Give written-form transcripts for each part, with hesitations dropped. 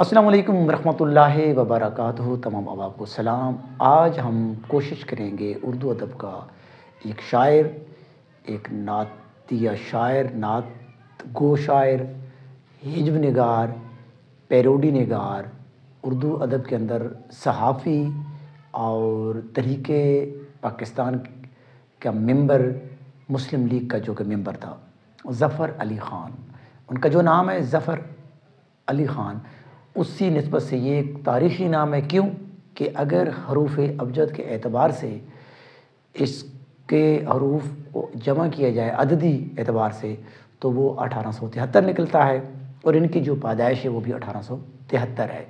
السلام علیکم ورحمۃ اللہ وبرکاتہ۔ تمام احباب کو سلام۔ آج ہم کوشش کریں گے اردو ادب کا ایک شاعر، ایک نعتیہ شاعر، نعت گو شاعر، ہجو نگار، پیروڈی نگار، اردو ادب کے اندر صحافی اور تحریک پاکستان کا ممبر، مسلم لیگ کا جو کہ ممبر تھا، ظفر علی خان۔ ان کا جو نام ہے ظفر علی خان، اسی نسبت سے یہ ایک تاریخی نام ہے۔ کیوں کہ اگر حروف ابجد کے اعتبار سے اس کے حروف کو جمع کیا جائے عددی اعتبار سے تو وہ 1873 نکلتا ہے، اور ان کی جو پیدائش ہے وہ بھی 1873 ہے۔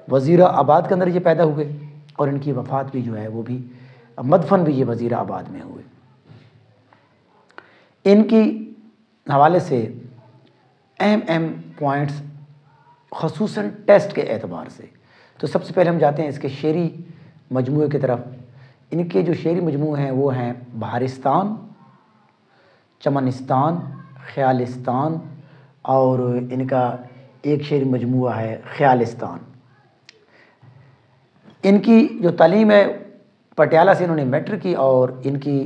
وزیر آباد کے اندر یہ پیدا ہوئے، اور ان کی وفات بھی جو ہے وہ بھی مدفن بھی یہ وزیر آباد میں ہوئے۔ ان کی حوالے سے اہم پوائنٹس، خصوصاً ٹیسٹ کے اعتبار سے، تو سب سے پہلے ہم جاتے ہیں اس کے شعری مجموعے کی طرف۔ ان کے جو شعری مجموعے ہیں وہ ہیں بہارستان، چمنستان، خیالستان، اور ان کا ایک شعری مجموعہ ہے خیالستان۔ ان کی جو تعلیم ہے پٹیالہ سے انہوں نے میٹرک کی، اور ان کی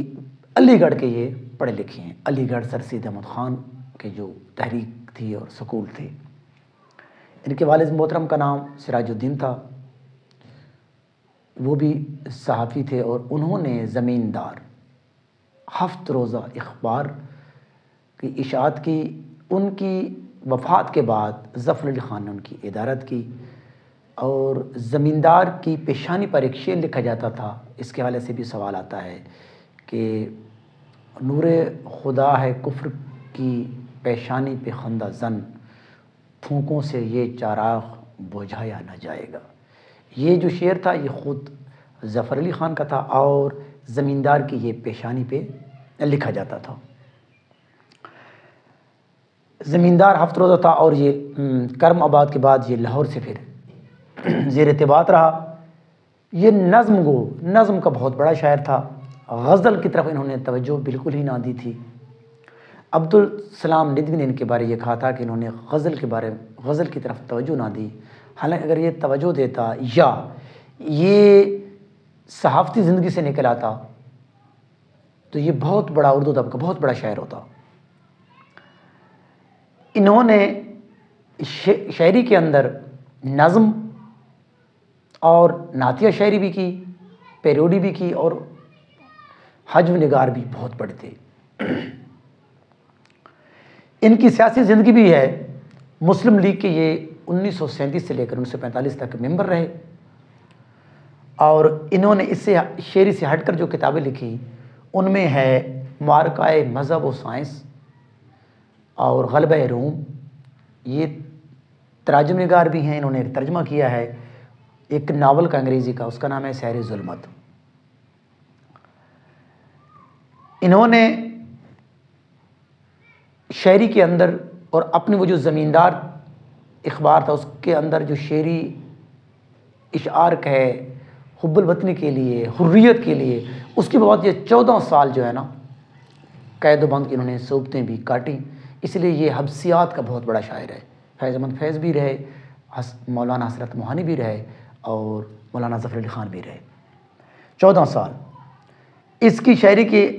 علی گڑھ کے یہ پڑھے لکھے ہیں۔ علی گڑھ سر سید احمد خان کے جو تحریک تھی اور سکول تھے۔ ان کے والد محترم کا نام سراج الدین تھا، وہ بھی صحافی تھے، اور انہوں نے زمیندار، ہفت روزہ اخبار کی اشاعت کی۔ ان کی وفات کے بعد ظفر علی خان نے ان کی ادارت کی، اور زمیندار کی پیشانی پر ایک شعر لکھا جاتا تھا۔ اس کے حوالے سے بھی سوال آتا ہے کہ نور خدا ہے کفر کی پیشانی پہ خندہ زن، پھونکوں سے یہ چراغ بجھایا نہ جائے گا۔ یہ جو شعر تھا یہ خود ظفر علی خان کا تھا، اور زمیندار کی یہ پیشانی پہ لکھا جاتا تھا۔ زمیندار ہفت روزہ تھا، اور یہ کرم آباد کے بعد یہ لاہور سے پھر زیر ارتباط رہا۔ یہ نظم کا بہت بڑا شاعر تھا۔ غزل کی طرف انہوں نے توجہ بالکل ہی نہ دی تھی۔ عبدالسلام ندوی نے ان کے بارے یہ کہا تھا کہ انہوں نے غزل کی طرف توجہ نہ دی، حالانکہ اگر یہ توجہ دیتا یا یہ صحافتی زندگی سے نکل آتا تو یہ بہت بڑا اردو ادب کا بہت بڑا شاعر ہوتا۔ انہوں نے شاعری کے اندر نظم اور نعتیہ شاعری بھی کی، پیروڈی بھی کی، اور ہجو نگار بھی بہت بڑے تھے۔ ان کی سیاسی زندگی بھی ہے۔ مسلم لیگ کے یہ 1937 سے لے کر 1945 تک ممبر رہے، اور انہوں نے اس سے شعری سے ہٹ کر جو کتابیں لکھی ان میں ہے معرکہ مذہب و سائنس اور غلبہ روم۔ یہ تراجم نگار بھی ہیں، انہوں نے ایک ترجمہ کیا ہے ایک ناول کا انگریزی کا، اس کا نام ہے سحر ظلمت۔ انہوں نے شاعری کے اندر اور اپنی وہ جو زمیندار اخبار تھا اس کے اندر جو شعری اشعار ہے حب الوطنی کے لیے، حریت کے لیے، اس کے بعد یہ 14 سال جو ہے نا قید و بند کی انہوں نے صوبتیں بھی کاٹیں۔ اس لیے یہ حبسیات کا بہت بڑا شاعر ہے۔ فیض احمد فیض بھی رہے، مولانا حسرت موہانی بھی رہے، اور مولانا ظفر علی خان بھی رہے۔ 14 سال اس کی شاعری کے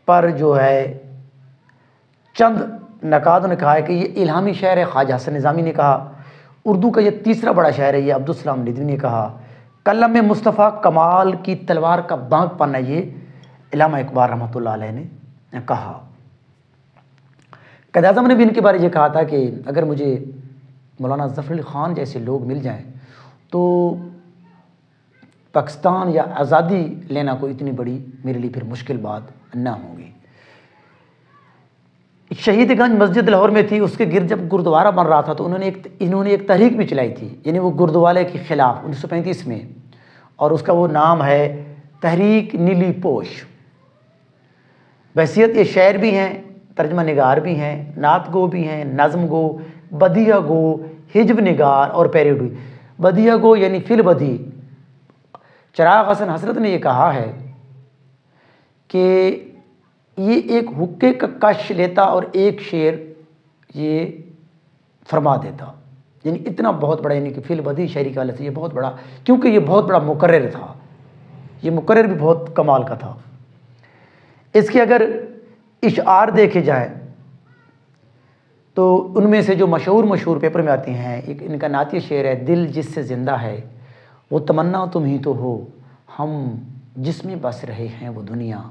پر جو ہے چند نقاد نے کہا ہے کہ یہ الہامی شاعر ہے۔ خواجہ حسن نظامی نے کہا اردو کا یہ تیسرا بڑا شاعر ہے۔ یہ عبدالسلام ندوی نے کہا قلم مصطفیٰ کمال کی تلوار کا بانک پن ہے، یہ علامہ اقبال رحمۃ اللہ علیہ نے کہا۔ قائد اعظم نے بھی ان کے بارے یہ کہا تھا کہ اگر مجھے مولانا ظفر علی خان جیسے لوگ مل جائیں تو پاکستان یا آزادی لینا کوئی اتنی بڑی میرے لیے پھر مشکل بات نہ ہوگی۔ شہید گنج مسجد لاہور میں تھی، اس کے گرد جب گردوارہ بن رہا تھا تو انہوں نے ایک تحریک بھی چلائی تھی، یعنی وہ گردوارے کے خلاف 1935 میں، اور اس کا وہ نام ہے تحریک نیلی پوش۔ بحیثیت یہ شاعر بھی ہیں، ترجمہ نگار بھی ہیں، نعت گو بھی ہیں، نظم گو، بدیہ گو، ہجو نگار اور پیروڈی۔ بدیہ گو یعنی فی البدیع۔ چراغ حسن حسرت نے یہ کہا ہے کہ یہ ایک حقے کا کش لیتا اور ایک شعر یہ فرما دیتا۔ یعنی اتنا بہت بڑا، یعنی کہ فی البدیہہ شاعری کے حوالے سے یہ بہت بڑا، کیونکہ یہ بہت بڑا مقرر تھا، یہ مقرر بھی بہت کمال کا تھا۔ اس کے اگر اشعار دیکھے جائیں تو ان میں سے جو مشہور پیپر میں آتی ہیں، ایک ان کا نعتیہ شعر ہے، دل جس سے زندہ ہے وہ تمنا تم ہی تو ہو، ہم جس میں بس رہے ہیں وہ دنیا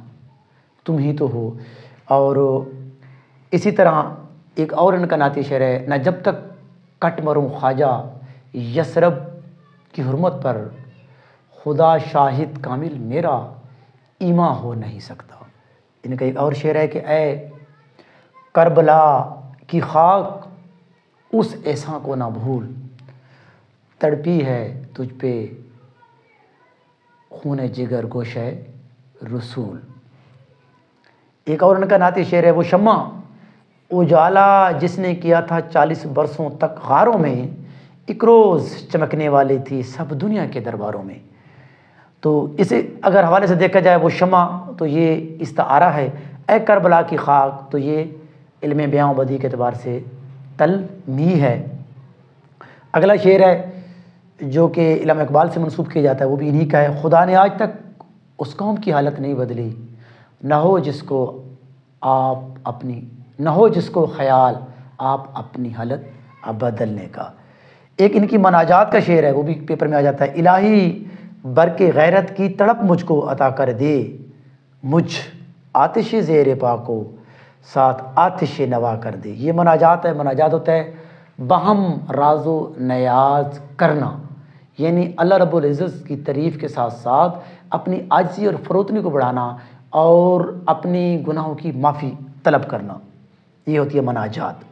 تم ہی تو ہو۔ اور اسی طرح ایک اور ان کا نعتیہ شعر ہے، نہ جب تک کٹ مروں خواجہ یثرب کی حرمت پر، خدا شاہد کامل میرا ایما ہو نہیں سکتا۔ ان کا ایک اور شعر ہے کہ اے کربلا کی خاک اس ایساں کو نہ بھول، تڑپی ہے تجھ پہ خون جگر گوشہ رسول۔ ایک اور ان کا نعتیہ شعر ہے، وہ شمع اجالا جس نے کیا تھا 40 برسوں تک غاروں میں، ایک روز چمکنے والی تھی سب دنیا کے درباروں میں۔ تو اسے اگر حوالے سے دیکھا جائے، وہ شمع تو یہ استعارہ ہے، اے کربلا کی خاک تو یہ علم بیاں و بدیع کے اعتبار سے تلمیح ہے۔ اگلا شعر ہے جو کہ علامہ اقبال سے منسوب کیا جاتا ہے، وہ بھی انہی کا ہے، خدا نے آج تک اس قوم کی حالت نہیں بدلی، نہ ہو جس کو خیال آپ اپنی حالت بدلنے کا۔ ایک ان کی مناجات کا شعر ہے، وہ بھی پیپر میں آ جاتا ہے، الہی برق غیرت کی تڑپ مجھ کو عطا کر دے، مجھ آتش زیر پا کو ساتھ آتش نوا کر دے۔ یہ مناجات ہے۔ مناجات ہوتا ہے باہم راز و نیاز کرنا، یعنی اللہ رب العزت کی تعریف کے ساتھ ساتھ اپنی عاجزی اور فروتنی کو بڑھانا اور اپنی گناہوں کی معافی طلب کرنا، یہ ہوتی ہے مناجات۔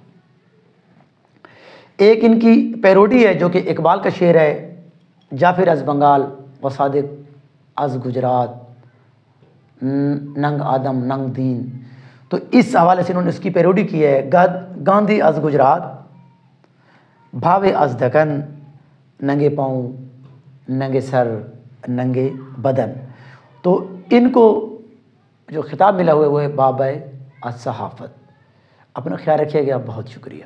ایک ان کی پیروڈی ہے جو کہ اقبال کا شعر ہے، جعفر از بنگال و صادق از گجرات، ننگ آدم ننگ دین۔ تو اس حوالے سے انہوں نے اس کی پیروڈی کی ہے، گاندھی از گجرات، بھاوے از دکن، ننگے پاؤں ننگے سر ننگے بدن۔ تو ان کو جو خطاب ملا ہوا ہے وہ ہے بابا الصحافت۔ اپنا خیال رکھیے گا، بہت شکریہ۔